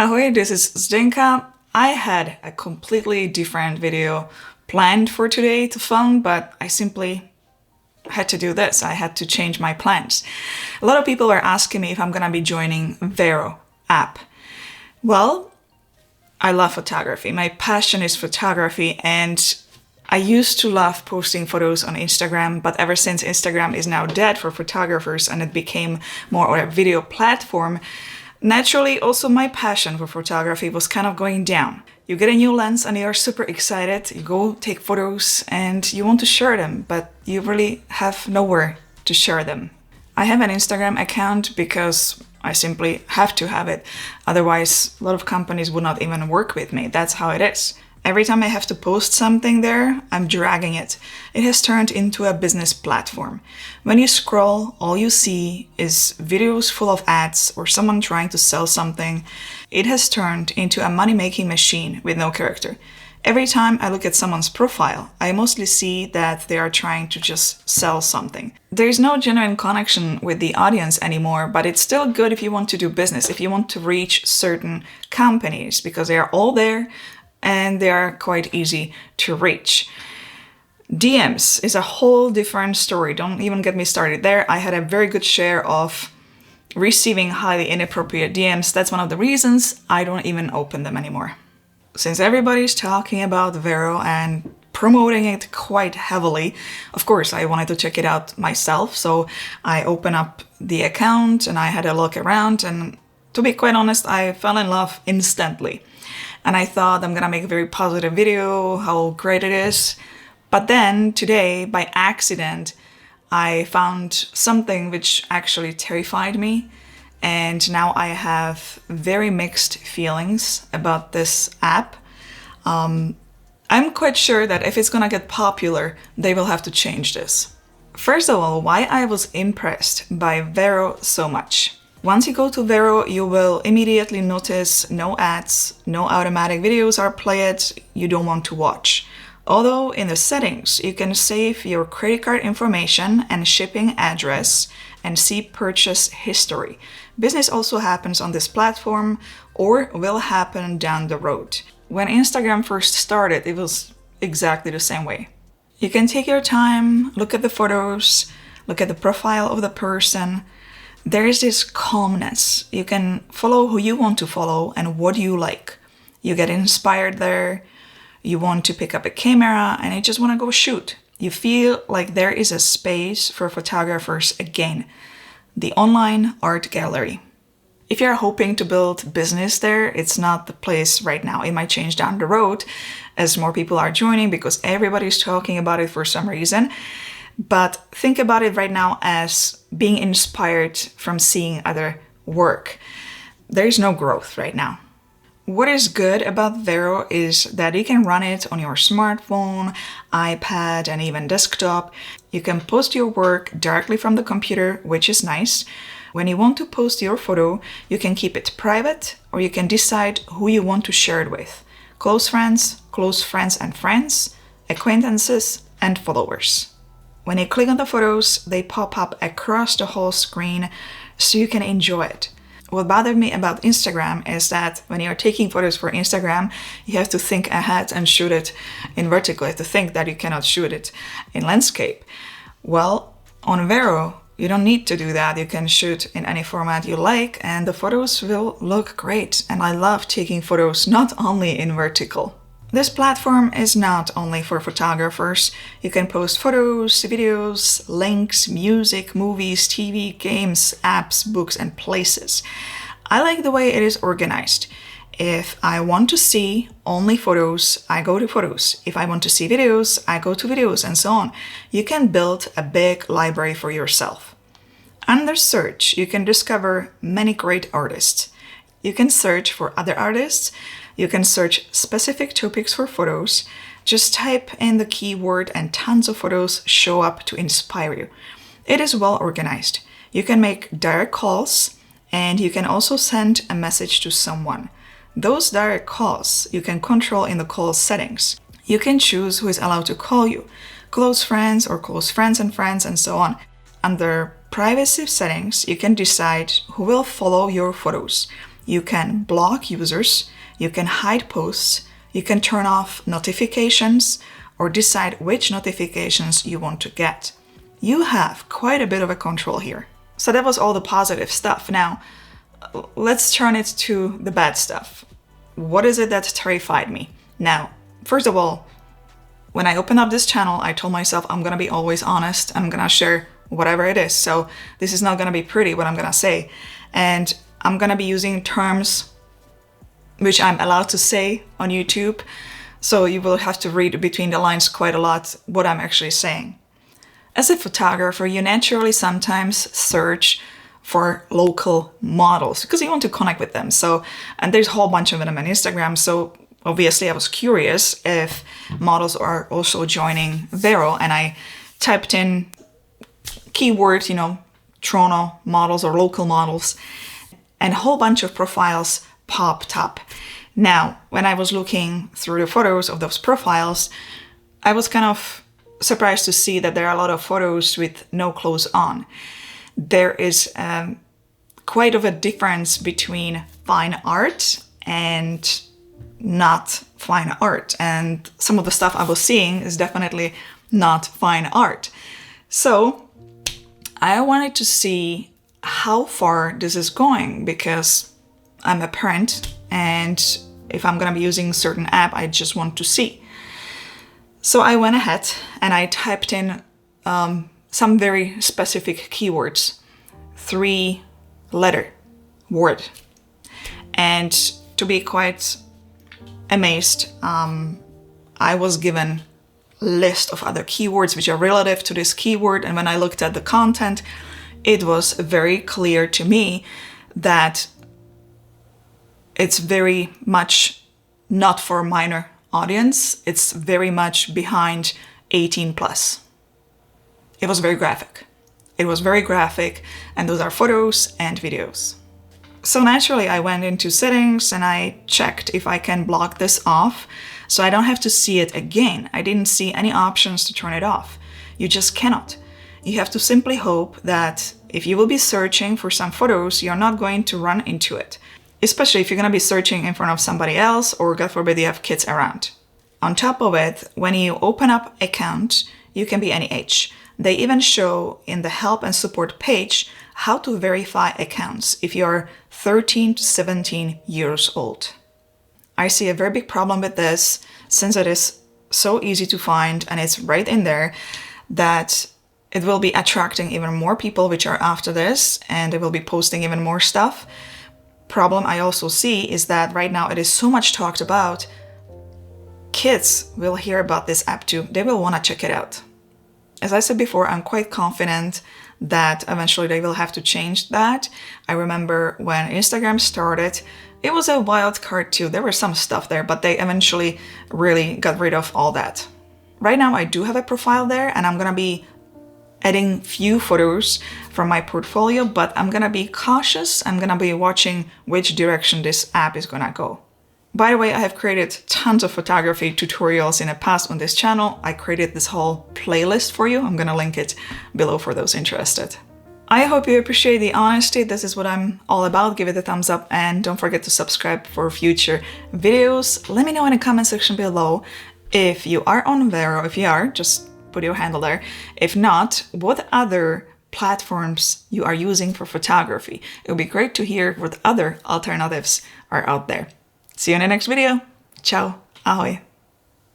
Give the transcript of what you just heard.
Ahoy, this is Zdenka. I had a completely different video planned for today to film, but I simply had to do this. I had to change my plans. A lot of people were asking me if I'm gonna be joining VERO app. Well, I love photography. My passion is photography, and I used to love posting photos on Instagram, but ever since Instagram is now dead for photographers and it became more of a video platform, naturally also my passion for photography was kind of going down. You get a new lens and you're super excited, you go take photos and you want to share them, but you really have nowhere to share them. I have an Instagram account because I simply have to have it. Otherwise, a lot of companies would not even work with me. That's how it is. Every time I have to post something there, I'm dragging it. It has turned into a business platform. When you scroll, all you see is videos full of ads or someone trying to sell something. It has turned into a money-making machine with no character. Every time I look at someone's profile, I mostly see that they are trying to just sell something. There is no genuine connection with the audience anymore, but it's still good if you want to do business, if you want to reach certain companies, because they are all there and they are quite easy to reach. DMs is a whole different story. Don't even get me started there. I had a very good share of receiving highly inappropriate DMs. That's one of the reasons I don't even open them anymore. Since everybody's talking about VERO and promoting it quite heavily, of course I wanted to check it out myself, so I opened up the account and I had a look around, and to be quite honest, I fell in love instantly. And I thought I'm gonna make a very positive video, how great it is. But then today, by accident, I found something which actually terrified me. And now I have very mixed feelings about this app. I'm quite sure that if it's gonna get popular, they will have to change this. First of all, why I was impressed by VERO so much. Once you go to VERO, you will immediately notice no ads, no automatic videos are played you don't want to watch. Although in the settings, you can save your credit card information and shipping address and see purchase history. Business also happens on this platform or will happen down the road. When Instagram first started, it was exactly the same way. You can take your time, look at the photos, look at the profile of the person. There is this calmness. You can follow who you want to follow and what you like. You get inspired there. You want to pick up a camera and you just want to go shoot. You feel like there is a space for photographers again. The online art gallery. If you're hoping to build business there, it's not the place right now. It might change down the road as more people are joining because everybody's talking about it for some reason. But think about it right now as being inspired from seeing other work. There is no growth right now. What is good about VERO is that you can run it on your smartphone, iPad, and even desktop. You can post your work directly from the computer, which is nice. When you want to post your photo, you can keep it private, or you can decide who you want to share it with. Close friends and friends, acquaintances, and followers. When you click on the photos, they pop up across the whole screen so you can enjoy it. What bothered me about Instagram is that when you're taking photos for Instagram, you have to think ahead and shoot it in vertical. You have to think that you cannot shoot it in landscape. Well, on VERO, you don't need to do that. You can shoot in any format you like and the photos will look great. And I love taking photos not only in vertical. This platform is not only for photographers. You can post photos, videos, links, music, movies, TV, games, apps, books, and places. I like the way it is organized. If I want to see only photos, I go to photos. If I want to see videos, I go to videos, and so on. You can build a big library for yourself. Under search, you can discover many great artists. You can search for other artists. You can search specific topics for photos. Just type in the keyword and tons of photos show up to inspire you. It is well organized. You can make direct calls and you can also send a message to someone. Those direct calls you can control in the call settings. You can choose who is allowed to call you, close friends or close friends and so on. Under privacy settings, you can decide who will follow your photos. you can block users, you can hide posts, you can turn off notifications, or decide which notifications you want to get. You have quite a bit of a control here. So that was all the positive stuff. Now, let's turn it to the bad stuff. What is it that terrified me? Now, first of all, when I opened up this channel, I told myself I'm gonna be always honest. I'm gonna share whatever it is. So this is not gonna be pretty what I'm gonna say. And I'm gonna be using terms which I'm allowed to say on YouTube. So you will have to read between the lines quite a lot what I'm actually saying. As a photographer, you naturally sometimes search for local models because you want to connect with them. So, and there's a whole bunch of them on Instagram. So obviously I was curious if models are also joining VERO, and I typed in keywords, Toronto models or local models, and a whole bunch of profiles popped up. Now, when I was looking through the photos of those profiles, I was kind of surprised to see that there are a lot of photos with no clothes on. There is quite of a difference between fine art and not fine art. And some of the stuff I was seeing is definitely not fine art. So I wanted to see how far this is going, because I'm a parent, and if I'm gonna be using a certain app, I just want to see. So I went ahead and I typed in some very specific keywords, 3-letter word. And to be quite amazed, I was given a list of other keywords which are relative to this keyword. And when I looked at the content, it was very clear to me that it's very much not for minor audience. It's very much behind 18 plus. It was very graphic. It was very graphic, and those are photos and videos. So naturally I went into settings and I checked if I can block this off so I don't have to see it again. I didn't see any options to turn it off. You just cannot. You have to simply hope that if you will be searching for some photos, you're not going to run into it, especially if you're going to be searching in front of somebody else, or God forbid you have kids around. On top of it, when you open up account, you can be any age. They even show in the help and support page how to verify accounts if you're 13 to 17 years old. I see a very big problem with this, since it is so easy to find and it's right in there, that it will be attracting even more people which are after this, and they will be posting even more stuff. Problem I also see is that right now it is so much talked about, kids will hear about this app too. They will want to check it out. As I said before, I'm quite confident that eventually they will have to change that. I remember when Instagram started, it was a wild card too. There was some stuff there, but they eventually really got rid of all that. Right now I do have a profile there, and I'm gonna be adding few photos from my portfolio, but I'm gonna be cautious. I'm gonna be watching which direction this app is gonna go. By the way, I have created tons of photography tutorials in the past on this channel. I created this whole playlist for you. I'm gonna link it below for those interested. I hope you appreciate the honesty. This is what I'm all about. Give it a thumbs up and don't forget to subscribe for future videos. Let me know in the comment section below if you are on VERO. If you are, just put your handle there. If not, what other platforms you are using for photography. It would be great to hear what other alternatives are out there. See you in the next video. Ciao. Ahoj.